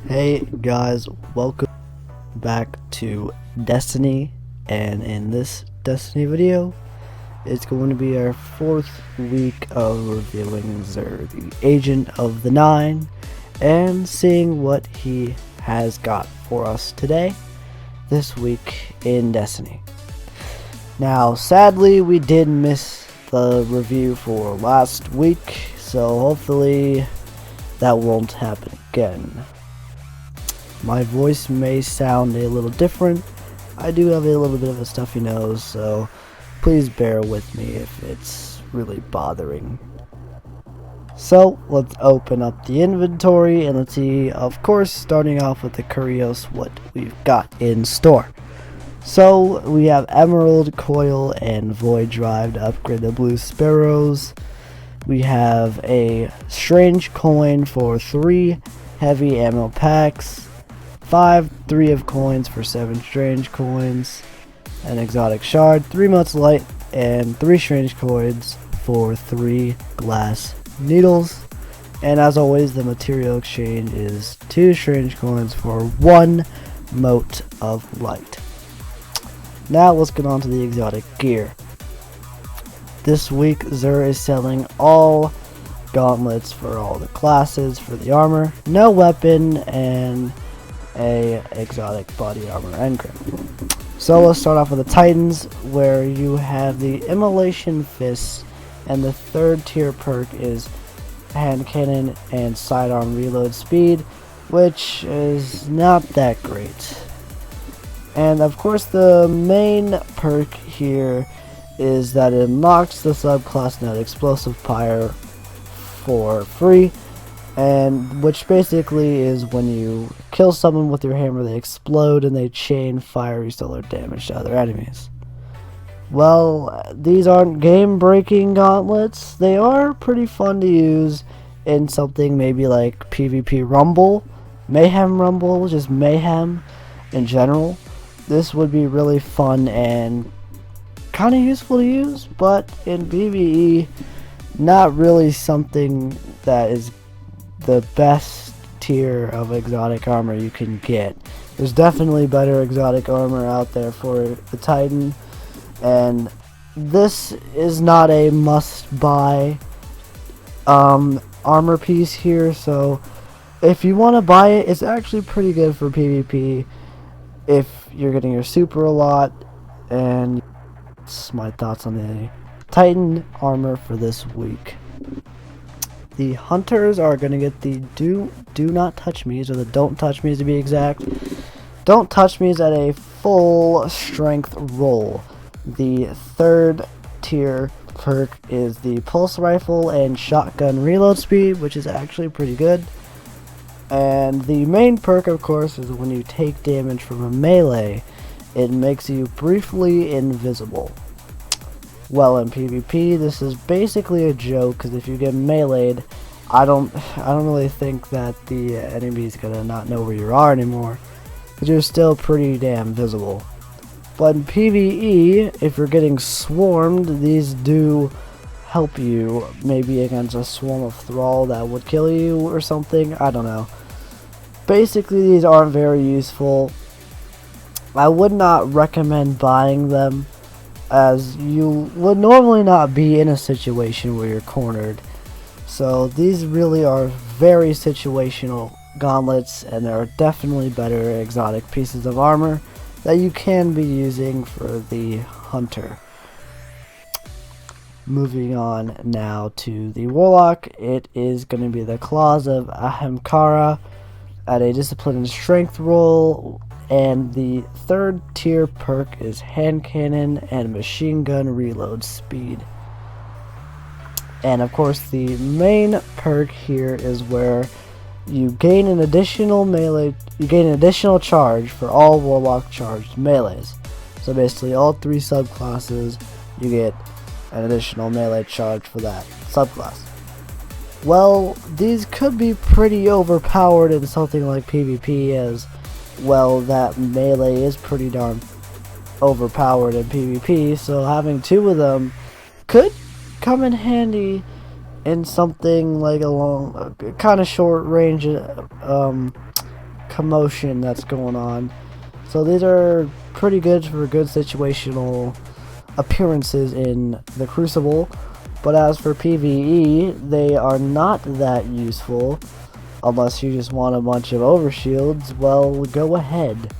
Hey guys, welcome back to Destiny, and in this Destiny video, it's going to be our 4th week of reviewing Xur, the Agent of the Nine, and seeing what he has got for us today, this week in Destiny. Now, sadly, we did miss the review for last week, so hopefully that won't happen again. My voice may sound a little different. I do have a little bit of a stuffy nose, so please bear with me if it's really bothering. So let's open up the inventory and let's see, of course, starting off with the Curios, what we've got in store. So we have Emerald, Coil, and Void Drive to upgrade the Blue Sparrows. We have a Strange Coin for 3 heavy ammo packs. 3 of coins for 7 strange coins, an exotic shard, 3 motes light, and 3 strange coins for 3 glass needles. And as always, the material exchange is 2 strange coins for 1 mote of light. Now let's get on to the exotic gear. This week Xur is selling all gauntlets for all the classes for the armor, no weapon, and a exotic body armor engram. So let's start off with the Titans, where you have the Immolation Fists, and the 3rd tier perk is hand cannon and sidearm reload speed, which is not that great. And of course the main perk here is that it unlocks the subclass known explosive fire for free, and which basically is when you kill someone with your hammer, they explode and they chain fiery solar damage to other enemies. Well, these aren't game-breaking gauntlets. They are pretty fun to use in something maybe like PvP Rumble, Mayhem Rumble, just Mayhem in general. This would be really fun and kind of useful to use, but in PvE, not really something that is the best tier of exotic armor you can get. There's definitely better exotic armor out there for the Titan, and this is not a must-buy armor piece here, so if you want to buy it, it's actually pretty good for PvP if you're getting your super a lot. And that's my thoughts on the Titan armor for this week. The hunters are going to get the do not touch me's, or the don't touch me's to be exact. Don't touch me's at a full strength roll. The 3rd tier perk is the pulse rifle and shotgun reload speed, which is actually pretty good. And the main perk, of course, is when you take damage from a melee, it makes you briefly invisible. Well, in PvP, this is basically a joke, because if you get meleeed, I don't really think that the enemy's gonna not know where you are anymore, because you're still pretty damn visible. But in PvE, if you're getting swarmed, these do help you, maybe against a swarm of thrall that would kill you or something, I don't know. Basically, these aren't very useful. I would not recommend buying them, as you would normally not be in a situation where you're cornered. So these really are very situational gauntlets, and there are definitely better exotic pieces of armor that you can be using for the hunter. Moving on now to the warlock, it is going to be the Claws of AHAMKARA at a discipline and strength roll. And the 3rd tier perk is hand cannon and machine gun reload speed. And of course the main perk here is where you gain an additional charge for all warlock charged melees. So basically all 3 subclasses, you get an additional melee charge for that subclass. Well, these could be pretty overpowered in something like PvP, as well, that melee is pretty darn overpowered in PvP, so having 2 of them could come in handy in something like a long, kind of short range commotion that's going on. So these are pretty good for good situational appearances in the Crucible. But as for PvE, they are not that useful unless you just want a bunch of overshields. Well, go ahead.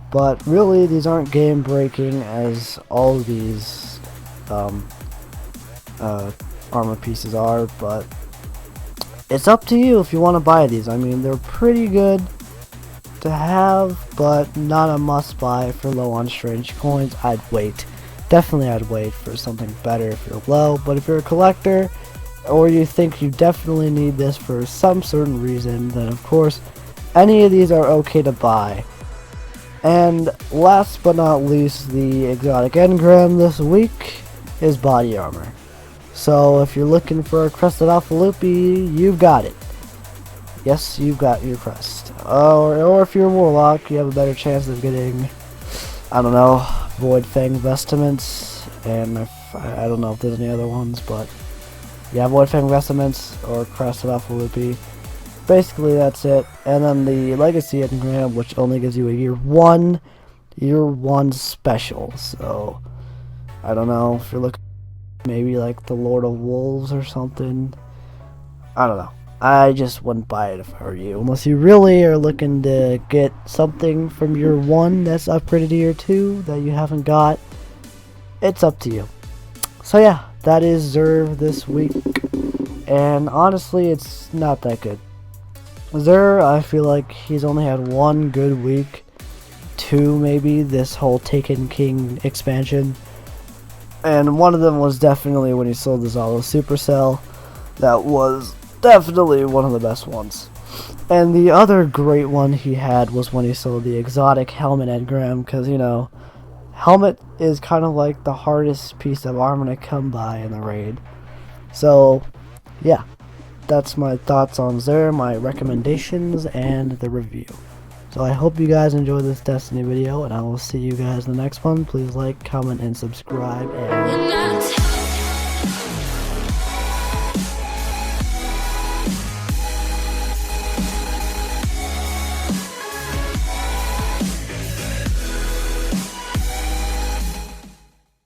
But really, these aren't game breaking as all of these armor pieces are, but it's up to you if you want to buy these. I mean, they're pretty good to have, but not a must buy for low on strange coins. I'd wait. Definitely I'd wait for something better if you're low, but if you're a collector or you think you definitely need this for some certain reason, then of course any of these are okay to buy. And last but not least, the exotic engram this week is body armor. So if you're looking for a crested alpha loopy, you've got it. Yes, you've got your crest. Or if you're a warlock, you have a better chance of getting, I don't know, void fang vestments, and I don't know if there's any other ones, but yeah, void fang vestments or crested alpha loopy. Basically that's it. And then the legacy engram, which only gives you a year one special. So I don't know if you're looking maybe like the Lord of Wolves or something. I don't know. I just wouldn't buy it if I were you, unless you really are looking to get something from year 1 that's upgraded to year 2 that you haven't got. It's up to you. So yeah, that is Zerv this week, and honestly it's not that good. Zer, I feel like he's only had one good week, 2 maybe, this whole Taken King expansion, and one of them was definitely when he sold his Hollow Supercell. That was definitely one of the best ones. And the other great one he had was when he sold the exotic helmet engram, because, you know, helmet is kind of like the hardest piece of armor to come by in the raid. So, yeah, that's my thoughts on Zer, my recommendations, and the review. So I hope you guys enjoyed this Destiny video, and I will see you guys in the next one. Please like, comment, and subscribe, and